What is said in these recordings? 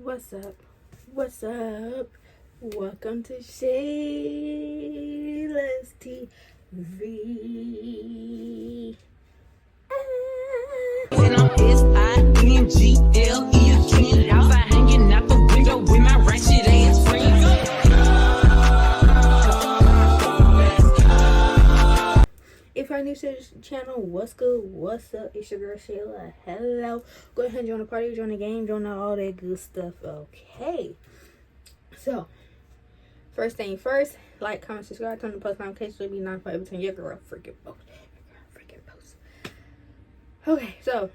What's up? What's up? Welcome to Shayla's TV. And I'm SINGLE outside hanging out the window with my ratchet ass friends. If you're new to this channel, what's good? What's up? It's your girl Shayla. Hello. Go ahead and join the party, join the game, join all that good stuff. Okay. So, first thing first, like, comment, subscribe, turn the post notifications to be notified every time your girl freaking post. Okay, so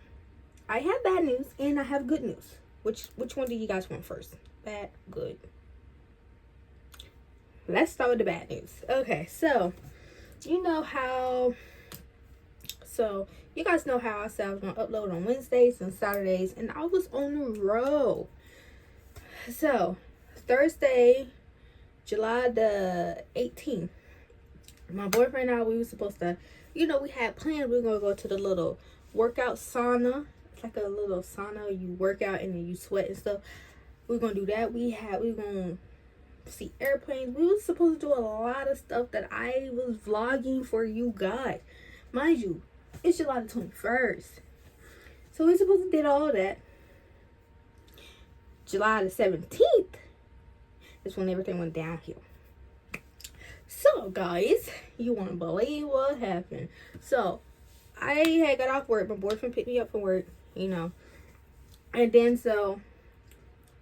I have bad news and I have good news. Which one do you guys want first? Bad, good. Let's start with the bad news. Okay, so you guys know how I said I was gonna upload on Wednesdays and Saturdays, and I was on the road. So Thursday, July the 18th, my boyfriend and I, we were supposed to, we had planned we were gonna go to the little workout sauna. It's like a little sauna, you work out and then you sweat and stuff. We were gonna do that. We were gonna see airplanes. We were supposed to do a lot of stuff that I was vlogging for you guys. Mind you, it's July the 21st. So we supposed to did all that. July the 17th is when everything went downhill. So guys, you won't believe what happened. So I had got off work. My boyfriend picked me up from work, and then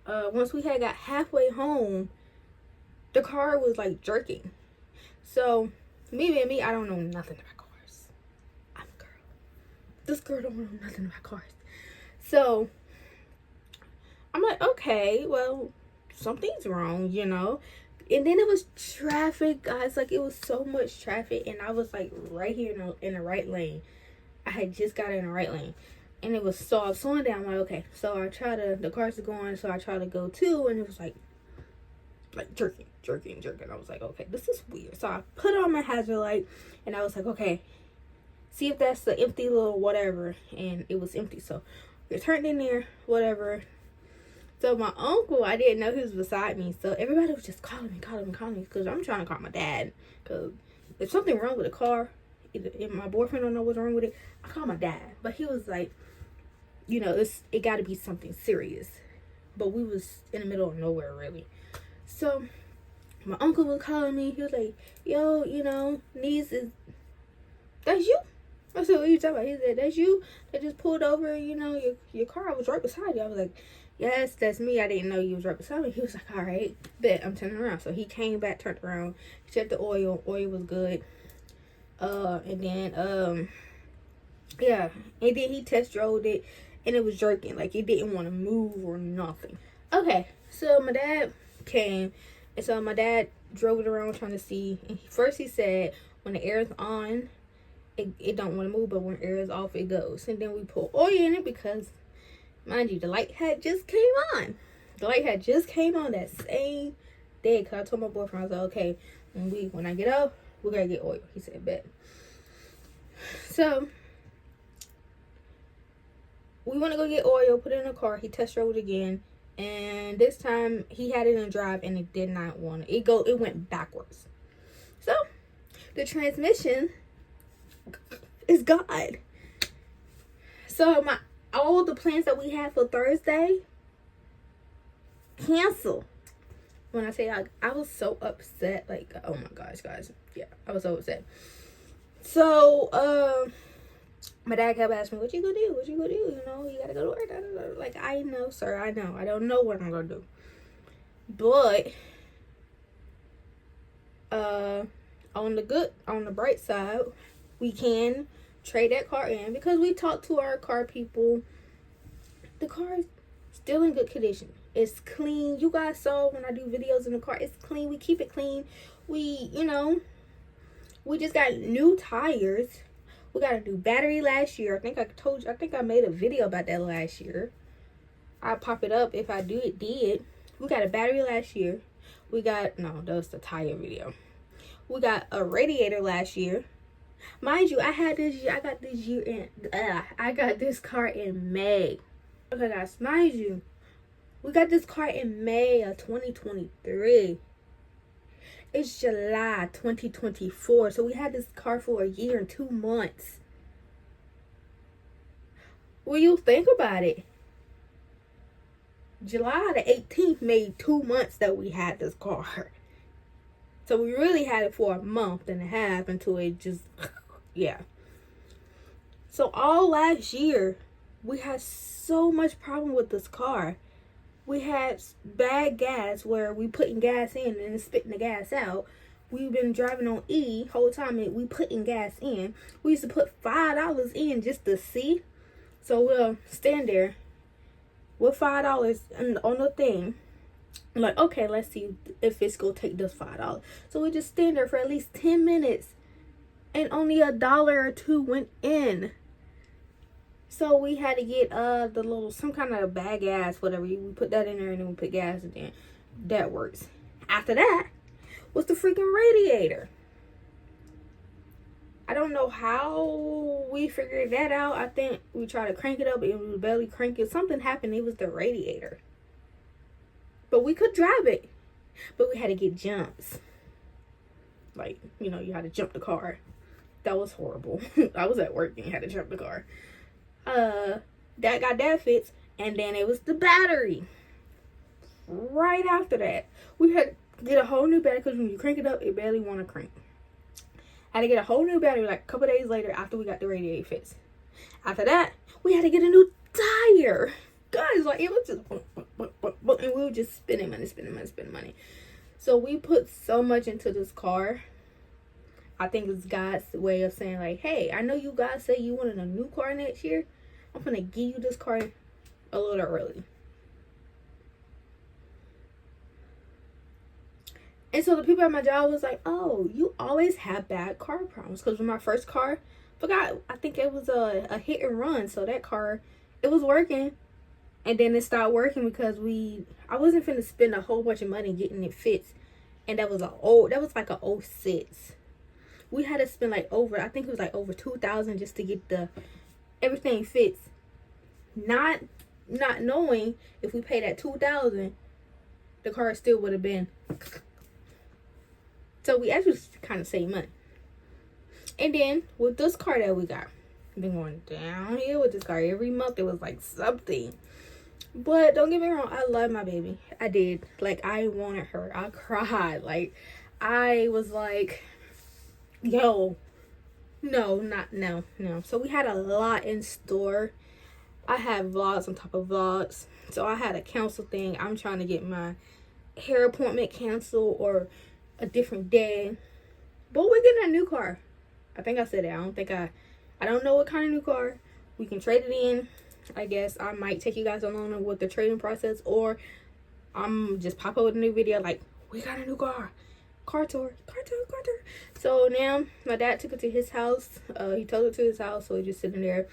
once we had got halfway home, the car was like jerking. So me, I don't know nothing about cars. I'm a girl. This girl don't know nothing about cars. So I'm like, okay, well, something's wrong, And then it was traffic, guys. Like, it was so much traffic, and I was like right here in the right lane. I had just got in the right lane, and it was I was slowing down. I'm like, okay, so the cars are going, so I try to go too, and it was like jerking. I was like, okay, this is weird. So I put on my hazard light, and I was like, okay, see if that's the empty little whatever, and it was empty. So we turned in there, whatever. So my uncle, I didn't know he was beside me, so everybody was just calling me, because I'm trying to call my dad, because if something wrong with the car, if my boyfriend don't know what's wrong with it, I call my dad. But he was like, it got to be something serious. But we was in the middle of nowhere, really. So my uncle was calling me. He was like, yo, niece, that's you? I said, what are you talking about? He said, that's you that just pulled over, your car was right beside you. I was like, yes, that's me. I didn't know you was right beside me. He was like, all right, bet, I'm turning around. So he came back, turned around, checked the oil. Oil was good. And then he test drove it, and it was jerking. Like, it didn't want to move or nothing. Okay, so my dad came, and so my dad drove it around trying to see. And first he said, when the air is on, it don't want to move, but when air is off, it goes. And then we put oil in it because, mind you, the light had just came on. The light had just came on that same day. Because I told my boyfriend, I was like, okay, when I get up, we gotta get oil. He said, bet. So we want to go get oil, put it in the car. He test drove it again, and this time he had it in drive, and it did not want it. It went backwards. So the transmission is God. So all the plans that we had for Thursday cancel. When I say I was so upset, like, oh my gosh, guys, yeah, I was so upset. So my dad kept asking me, what you gonna do? You gotta go to work. Like, I know, sir, I know. I don't know what I'm gonna do. But on the bright side, we can trade that car in, because we talked to our car people. The car is still in good condition. It's clean. You guys saw when I do videos in the car, it's clean. We keep it clean. We just got new tires. We got a new battery last year. I think I made a video about that last year. I'll pop it up if I did. We got a battery last year. That was the tire video. We got a radiator last year. Mind you, I got this car in May. Okay guys, mind you, We got this car in May of 2023. It's July 2024. So we had this car for a year and 2 months. Well, you think about it. July the 18th made 2 months that we had this car. So we really had it for a month and a half until it just, yeah. So all last year, we had so much problem with this car. We had bad gas where we putting gas in and spitting the gas out. We've been driving on E whole time and we putting gas in. We used to put $5 in just to see. So we'll stand there with $5 on the thing. I'm like, okay, let's see if it's gonna take this $5. So we just stand there for at least 10 minutes and only $1 or $2 went in. So we had to get the little, some kind of bag gas, whatever. We put that in there and then we put gas in there. That works. After that was the freaking radiator. I don't know how we figured that out. I think we tried to crank it up and we barely crank it. Something happened. It was the radiator. But we could drive it. But we had to get jumps. Like, you know, you had to jump the car. That was horrible. I was at work and had to jump the car. That got that fixed. And then it was the battery. Right after that, we had to get a whole new battery because when you crank it up, it barely want to crank. I had to get a whole new battery like a couple days later after we got the radiator fixed. After that, we had to get a new tire. Guys, like, it was just, and we were just spending money. So we put so much into this car. I think it's God's way of saying, like, hey, I know you guys say you wanted a new car next year. I'm going to give you this car a little early. And so the people at my job was like, oh, you always have bad car problems. Because with my first car, I think it was a hit and run. So that car, it was working. And then it stopped working because I wasn't finna spend a whole bunch of money getting it fixed. And that was like a 06. We had to spend like I think it was like over $2,000 just to get everything fixed. Not knowing if we paid that $2,000, the car still would have been. So we actually kind of saved money. And then with this car that we got, been going downhill with this car every month. It was like something. But don't get me wrong, I love my baby. I did. Like, I wanted her. I cried. Like, I was like, yo, no. So we had a lot in store. I had vlogs on top of vlogs. So I had a cancel thing. I'm trying to get my hair appointment canceled or a different day. But we're getting a new car. I think I said it. I don't know what kind of new car. We can trade it in. I guess I might take you guys along with the trading process, or I'm just pop up with a new video like, we got a new car. Car tour. So now my dad took it to his house. He took it to his house, so he's just sitting there.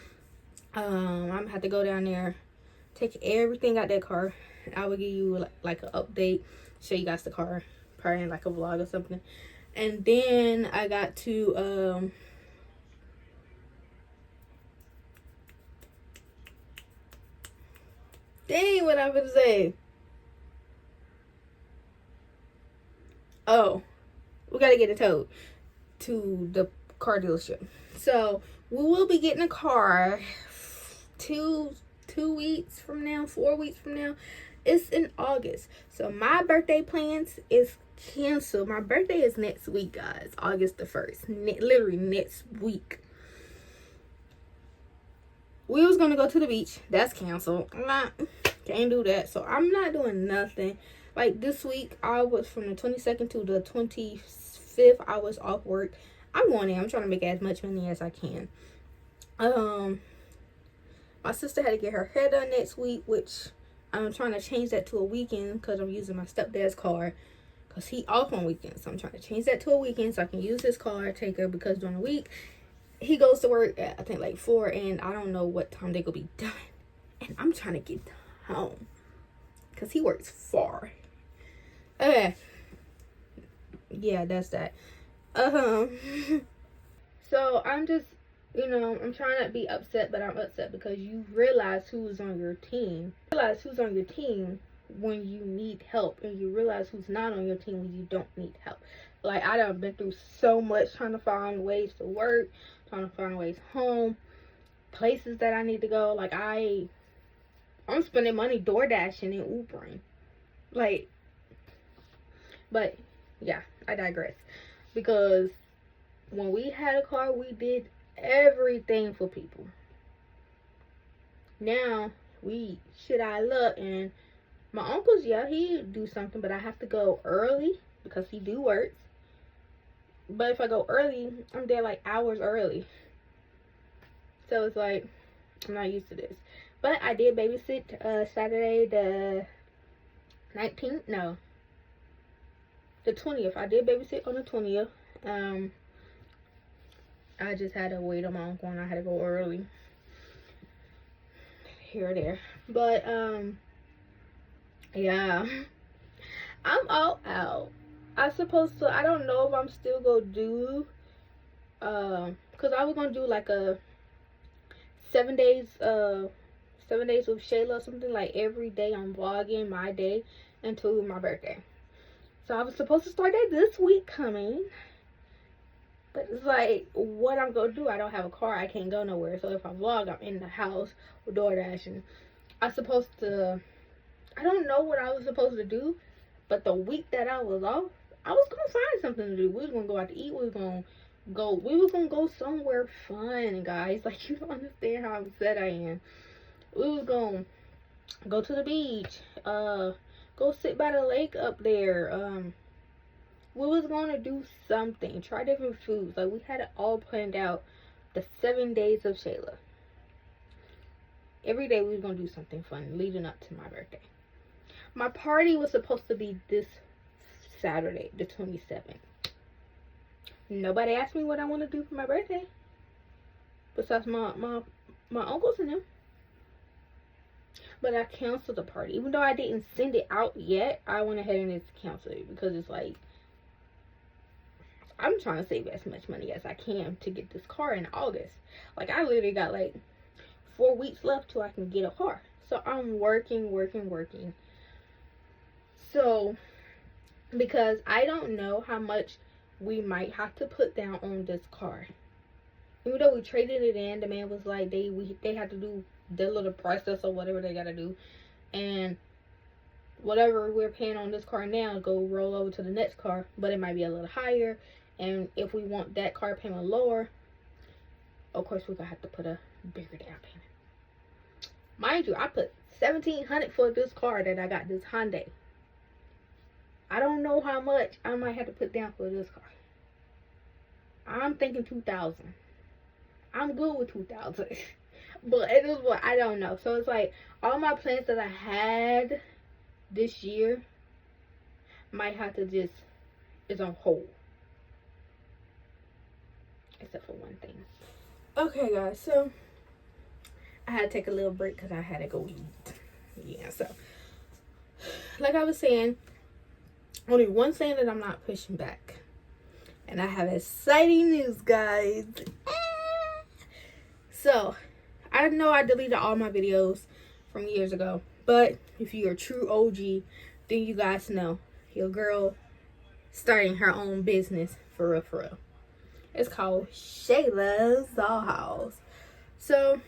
I'm gonna have to go down there, take everything out that car. I will give you like an update, show you guys the car, probably in like a vlog or something. And then I got to dang, what I'm gonna say. Oh, we gotta get it towed to the car dealership. So we will be getting a car 2 weeks from now, 4 weeks from now. It's in August. So my birthday plans is canceled. My birthday is next week, guys. August the 1st. Literally next week. We was gonna go to the beach. That's canceled. Can't do that. So I'm not doing nothing. Like this week, I was from the 22nd to the 25th. I was off work. I'm going in. I'm trying to make as much money as I can. My sister had to get her hair done next week, which I'm trying to change that to a weekend because I'm using my stepdad's car because he off on weekends. So I'm trying to change that to a weekend so I can use his car, take her, because during the week he goes to work at I think like 4, and I don't know what time they gonna be done. And I'm trying to get home because he works far. Yeah, that's that. So I'm just, I'm trying not to be upset, but I'm upset because you realize who's on your team. when you need help, and you realize who's not on your team when you don't need help. Like, I done been through so much trying to find ways to work, trying to find ways home, places that I need to go. Like, I'm spending money door dashing and Ubering. Like, but yeah, I digress. Because when we had a car, we did everything for people. Now we shit our luck, and my uncle's, yeah, he do something, but I have to go early because he do work. But if I go early, I'm there like hours early. So it's like, I'm not used to this. But I did babysit Saturday the 19th. No, the 20th. I did babysit on the 20th. I just had to wait on my uncle, and I had to go early. Here or there. But yeah, I'm all out. I don't know if I'm still gonna do because I was gonna do like a 7 days with Shayla or something, like every day I'm vlogging my day until my birthday. So I was supposed to start that this week coming, but it's like, what I'm gonna do? I don't have a car, I can't go nowhere. So if I vlog, I'm in the house with DoorDash, and I don't know what I was supposed to do, but the week that I was off, I was gonna find something to do. We was gonna go out to eat. We was gonna go somewhere fun, guys. Like, you don't understand how upset I am. We was gonna go to the beach, go sit by the lake up there. We was gonna do something, try different foods. Like, we had it all planned out. The 7 days of Shayla. Every day we was gonna do something fun leading up to my birthday. My party was supposed to be this Saturday, the 27th. Nobody asked me what I want to do for my birthday, besides my uncles and them. But I canceled the party. Even though I didn't send it out yet, I went ahead and just canceled it, because it's like, I'm trying to save as much money as I can to get this car in August. Like, I literally got like 4 weeks left till I can get a car. So I'm working. So, because I don't know how much we might have to put down on this car. Even though we traded it in, the man was like, they had to do their little process or whatever they gotta do, and whatever we're paying on this car now go roll over to the next car, but it might be a little higher. And if we want that car payment lower, of course we're gonna have to put a bigger down payment. Mind you, I put $1,700 for this car that I got, this Hyundai. I don't know how much I might have to put down for this car. I'm thinking $2,000. I'm good with $2,000. But it is what, I don't know. So it's like, all my plans that I had this year might have to just, is on hold. Except for one thing. Okay, guys, so I had to take a little break because I had to go eat. Yeah, so like I was saying, only one thing that I'm not pushing back. And I have exciting news, guys. So, I know I deleted all my videos from years ago. But if you're a true OG, then you guys know your girl starting her own business for real, for real. It's called Shayla's Dollhouse. So,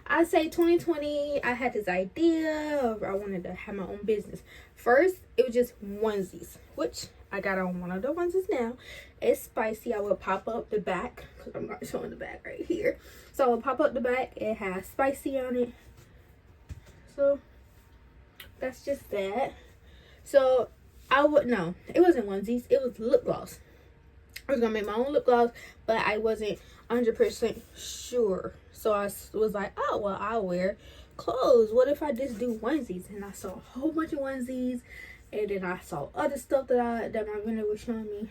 I say 2020, I had this idea of I wanted to have my own business. First, it was just onesies, which I got on one of the onesies now. It's spicy. I will pop up the back, because I'm not showing the back right here. So I will pop up the back. It has spicy on it. So that's just that. So it wasn't onesies. It was lip gloss. I was going to make my own lip gloss, but I wasn't 100% sure. So I was like, oh, well, I'll wear clothes. What if I just do onesies? And I saw a whole bunch of onesies. And then I saw other stuff that my vendor was showing me.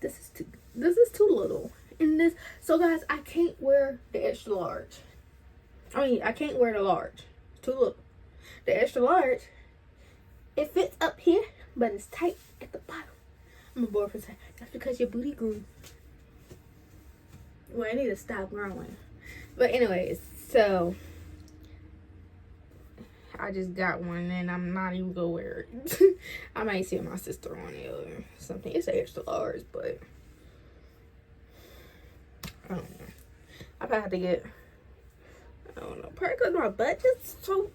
This is too little. And so guys, I can't wear the extra large. I can't wear the large. It's too little. The extra large, it fits up here, but it's tight at the bottom. My boyfriend said, that's because your booty grew. Well, I need to stop growing. But anyways, so I just got one and I'm not even gonna wear it. I might see my sister on it or something. It's an extra large, but I don't know. I probably have to get, I don't know, probably because my budget's so.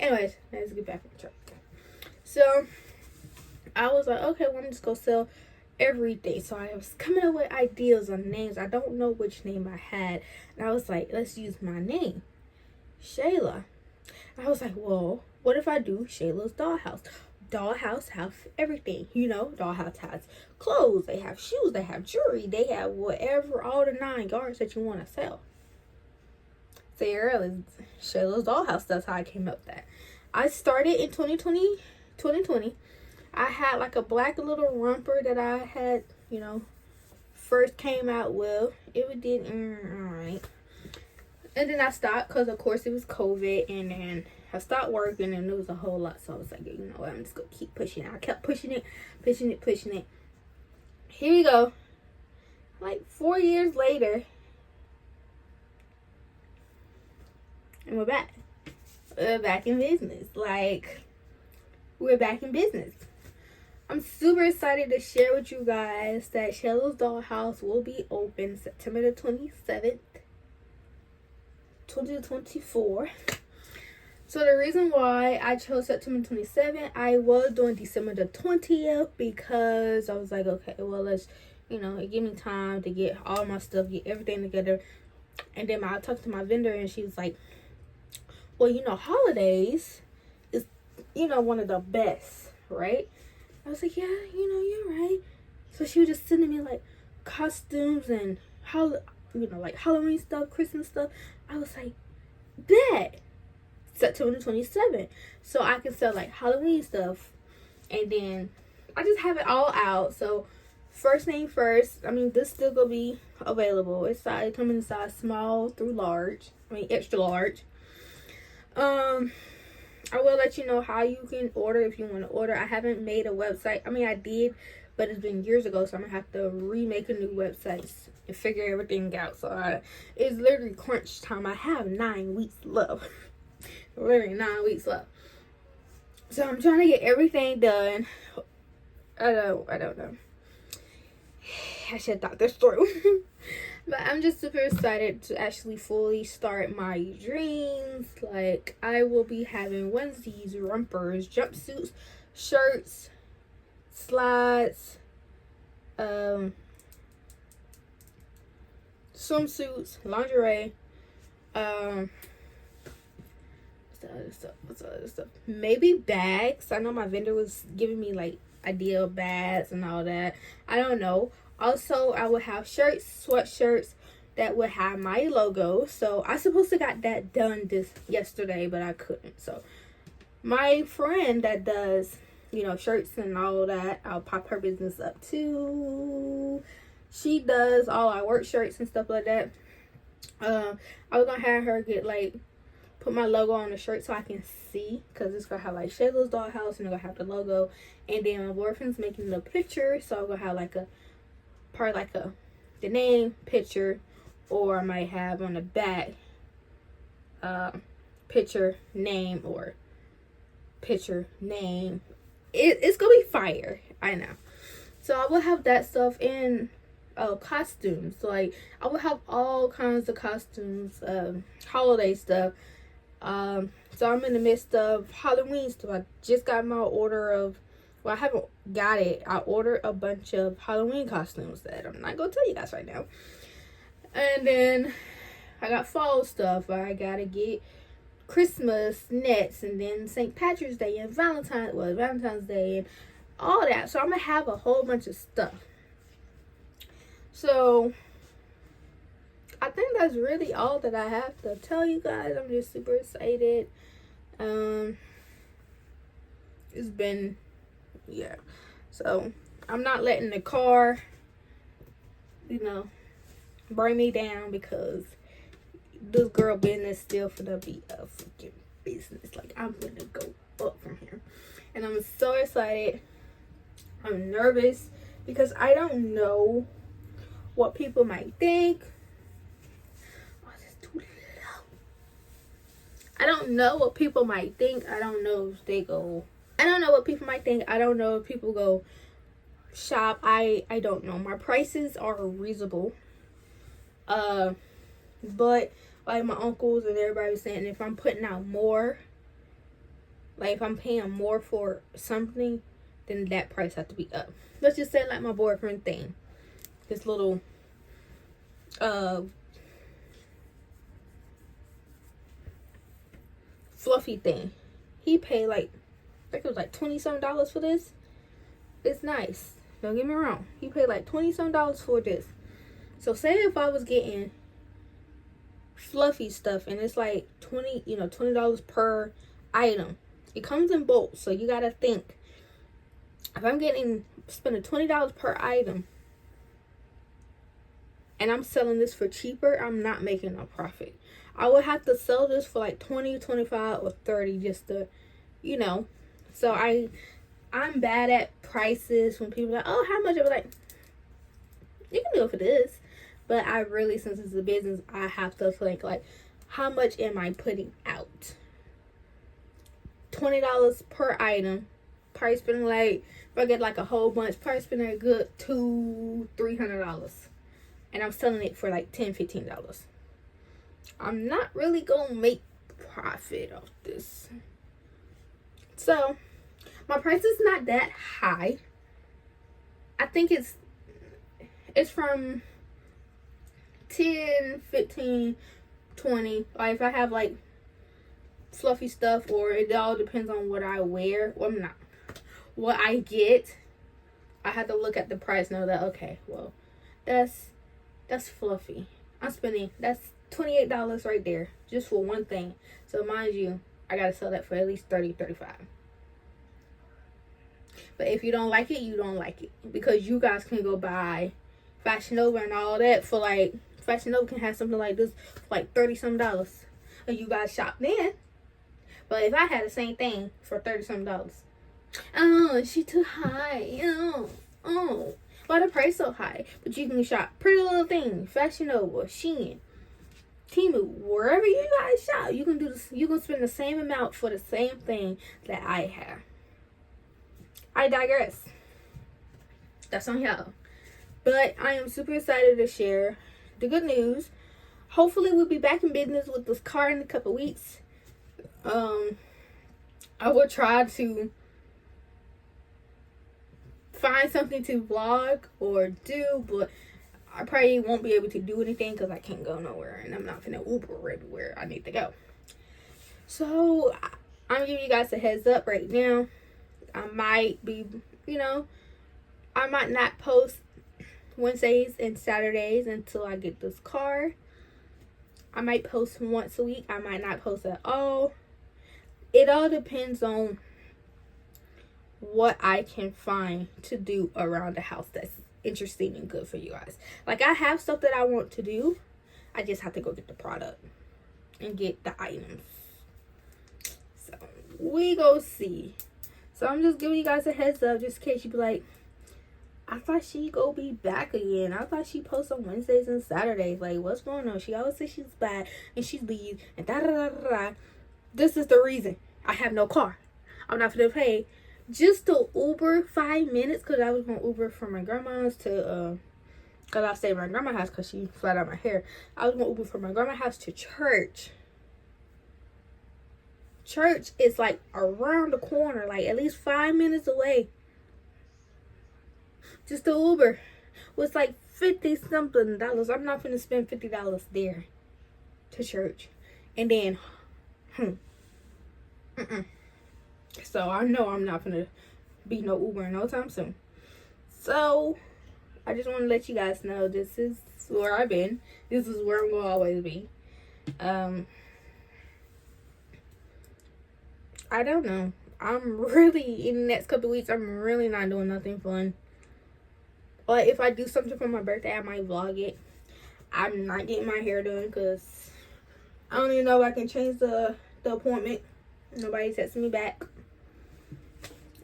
Anyways, let's get back on track. So I was like, okay, well, I'm just gonna sell everything. So I was coming up with ideas on names. I don't know which name I had, and I was like, let's use my name, Shayla. And I was like, well, what if I do Shayla's Dollhouse? Dollhouse have everything, you know. Dollhouse has clothes, they have shoes, they have jewelry, they have whatever, all the 9 yards that you want to sell. Say earlier, Shayla's Dollhouse. That's how I came up with that. I started in 2020. I had like a black little romper that I had, you know, first came out with. It did alright. And then I stopped because, of course, it was COVID. And then I stopped working and it was a whole lot. So I was like, you know what, I'm just going to keep pushing it. I kept pushing it. Here we go. Like 4 years later. And we're back. We're back in business. Like, we're back in business. I'm super excited to share with you guys that Shayla's Dollhouse will be open September the 27th, 2024. So the reason why I chose September 27th, I was doing December the 20th because I was like, okay, well, let's, you know, it gave me time to get all my stuff, get everything together. And then I talked to my vendor and she was like, well, you know, holidays is, you know, one of the best, right? I was like, yeah, you know, you're right. So she was just sending me like costumes and like Halloween stuff, Christmas stuff. I was like, bet. September 27th. So I can sell like Halloween stuff. And then I just have it all out. So first thing first, I mean, this still gonna be available. It's coming in size small through large. I mean, extra large. I will let you know how you can order if you want to order. I haven't made a website. I mean, I did, but it's been years ago, so I'm gonna have to remake a new website and figure everything out. So it's literally crunch time. I have 9 weeks left. Literally 9 weeks left. So I'm trying to get everything done. I don't know. I should have thought this through. But I'm just super excited to actually fully start my dreams. Like, I will be having onesies, rompers, jumpsuits, shirts, slides, swimsuits, lingerie, what's the other stuff? Maybe bags. I know my vendor was giving me like idea of bags and all that. I don't know. Also, I will have shirts, sweatshirts that would have my logo. So I supposed to got that done yesterday, but I couldn't. So my friend that does, you know, shirts and all that, I'll pop her business up too. She does all our work shirts and stuff like that. I was gonna have her get like put my logo on the shirt so I can see, because it's gonna have like Shayla's Dollhouse and it's gonna have the logo. And then my boyfriend's making the picture, so I'm gonna have like the name, picture, or I might have on the back picture, name, or picture, name. It's gonna be fire, I know. So I will have that stuff in costumes. So like I will have all kinds of costumes, holiday stuff. So I'm in the midst of Halloween stuff. I just got my order of, well, I haven't got it. I ordered a bunch of Halloween costumes that I'm not gonna tell you guys right now. And then I got fall stuff. I gotta get Christmas nets, and then St. Patrick's Day and Valentine's Day and all that. So I'm gonna have a whole bunch of stuff. So I think that's really all that I have to tell you guys. I'm just super excited. It's been, yeah. So I'm not letting the car, you know, bring me down, because this girl business still finna be a freaking business. Like, I'm gonna go up from here. And I'm so excited. I'm nervous because I don't know what people might think. I don't know what people might think. I don't know if they go. I don't know what people might think. I don't know if people go shop. I don't know. My prices are reasonable. But like my uncles and everybody was saying, if I'm putting out more, like if I'm paying more for something, then that price has to be up. Let's just say like my boyfriend thing, this little fluffy thing. He paid like, I think it was like $20-some for this. It's nice. Don't get me wrong. He paid like $20-some for this. So say if I was getting fluffy stuff and it's like $20 per item. It comes in bulk, so you gotta think. If I'm spending $20 per item and I'm selling this for cheaper, I'm not making a profit. I would have to sell this for like 20, 25, or 30 just to, So I'm bad at prices when people are like, oh, how much? I'm like, you can do it for this. But I really, since it's a business, I have to think like, how much am I putting out? $20 per item. Probably spending like, if I get like a whole bunch, probably spending a good $200-$300. And I'm selling it for like $10-$15. I'm not really gonna make profit off this. So my price is not that high. I think it's from 10, 15, 20. Like if I have like fluffy stuff, or it all depends on what I wear. Well, what I get. I have to look at the price and know that, okay, well, that's fluffy. That's $28 right there just for one thing. So mind you, I gotta sell that for at least $30, $35. But if you don't like it, you don't like it, because you guys can go buy Fashion Nova and all that for like, Fashion Nova can have something like this for like $30-some, and you guys shop then. But if I had the same thing for $30-some, oh, she too high. Oh, why the price so high? But you can shop Pretty Little Thing, Fashion Nova, Shein, Temu, wherever you guys shop. You can do this. You can spend the same amount for the same thing that I have. I digress. That's on y'all. But I am super excited to share the good news. Hopefully we'll be back in business with this car in a couple weeks. I will try to find something to vlog or do, but I probably won't be able to do anything because I can't go nowhere, and I'm not gonna Uber everywhere I need to go. So I'm giving you guys a heads up right now. I might be, I might not post Wednesdays and Saturdays until I get this car. I might post once a week. I might not post at all. It all depends on what I can find to do around the house that's interesting and good for you guys. Like, I have stuff that I want to do. I just have to go get the product and get the items. So we go see. So I'm just giving you guys a heads up just in case you be like, I thought she go be back again. I thought she posts on Wednesdays and Saturdays. Like, what's going on? She always says she's back and she's leave and da da da da da. This is the reason. I have no car. I'm not gonna pay just to Uber 5 minutes, because I was going to Uber from my grandma's to because I stayed at my grandma's house because she flat out my hair. I was going to Uber from my grandma's house to church. Church is like around the corner, like at least 5 minutes away. Just to Uber was like $50-something. I'm not gonna spend $50 there to church, and then So I know I'm not gonna be no Uber no time soon. So I just want to let you guys know this is where I've been. This is where I'm gonna always be. I don't know. I'm really, in the next couple of weeks, I'm really not doing nothing fun. But if I do something for my birthday, I might vlog it. I'm not getting my hair done because I don't even know if I can change the appointment. Nobody texted me back.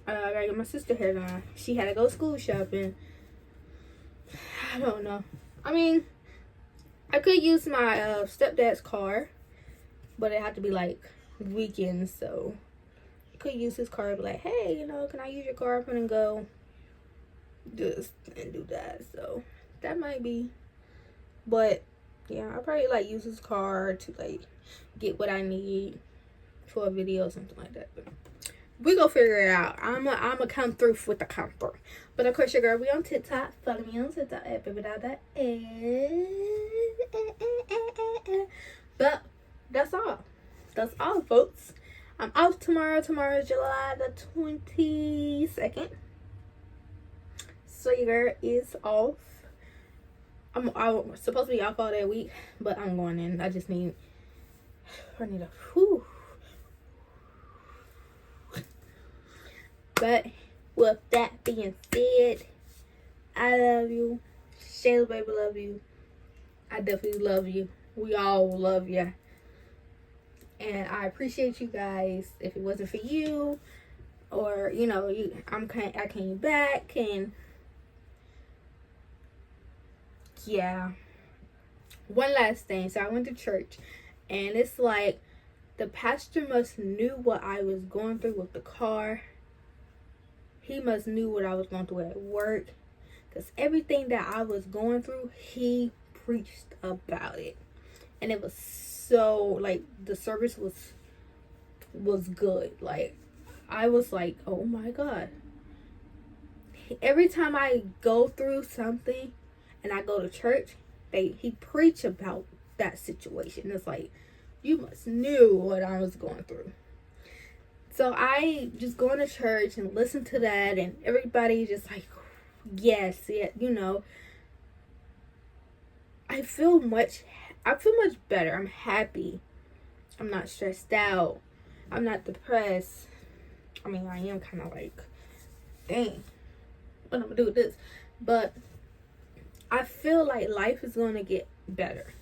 I gotta get my sister hair done. She had to go school shopping. I don't know. I mean, I could use my stepdad's car, but it had to be like weekends, so could use his car. Be like, hey, you know, can I use your car? I'm gonna go just and do that. So that might be, but yeah, I'll probably like use his car to like get what I need for a video or something like that. But we gonna figure it out. I'ma come through with the come through. But of course, your girl, we on TikTok. Follow me on TikTok at baby.that. But that's all. That's all, folks. I'm off tomorrow. Tomorrow is July the 22nd. So your girl is off. I'm supposed to be off all that week, but I'm going in. I need a whew. But with that being said, I love you. Shayla baby love you. I definitely love you. We all love you. And I appreciate you guys. If it wasn't for you, or you know, I came back, and yeah. One last thing. So I went to church, and it's like the pastor must knew what I was going through with the car. He must knew what I was going through at work, because everything that I was going through, he preached about it. And it was so, like, the service was good. Like, I was like, oh my God. Every time I go through something and I go to church, he preach about that situation. It's like, you must knew what I was going through. So I just go to church and listen to that, and everybody just like, yes, yeah, you know. I feel much better. I'm happy. I'm not stressed out. I'm not depressed. I mean, I am kind of like, dang, what I'm gonna do with this? But I feel like life is gonna get better.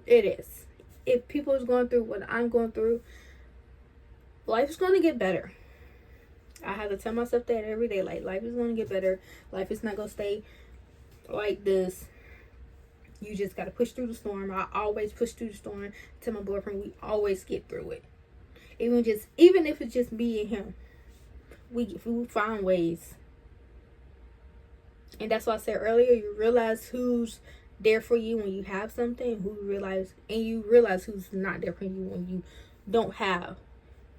It is. If people is going through what I'm going through, life is going to get better. I have to tell myself that every day. Like, life is going to get better. Life is not going to stay like this. You just got to push through the storm. I always push through the storm. Tell my boyfriend, we always get through it. Even if it's just me and him, we find ways. And that's why I said earlier, you realize who's there for you when you have something, you realize who's not there for you when you don't have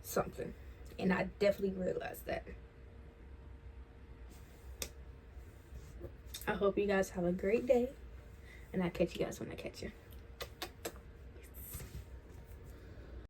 something. And I definitely realized that. I hope you guys have a great day, and I'll catch you guys when I catch you.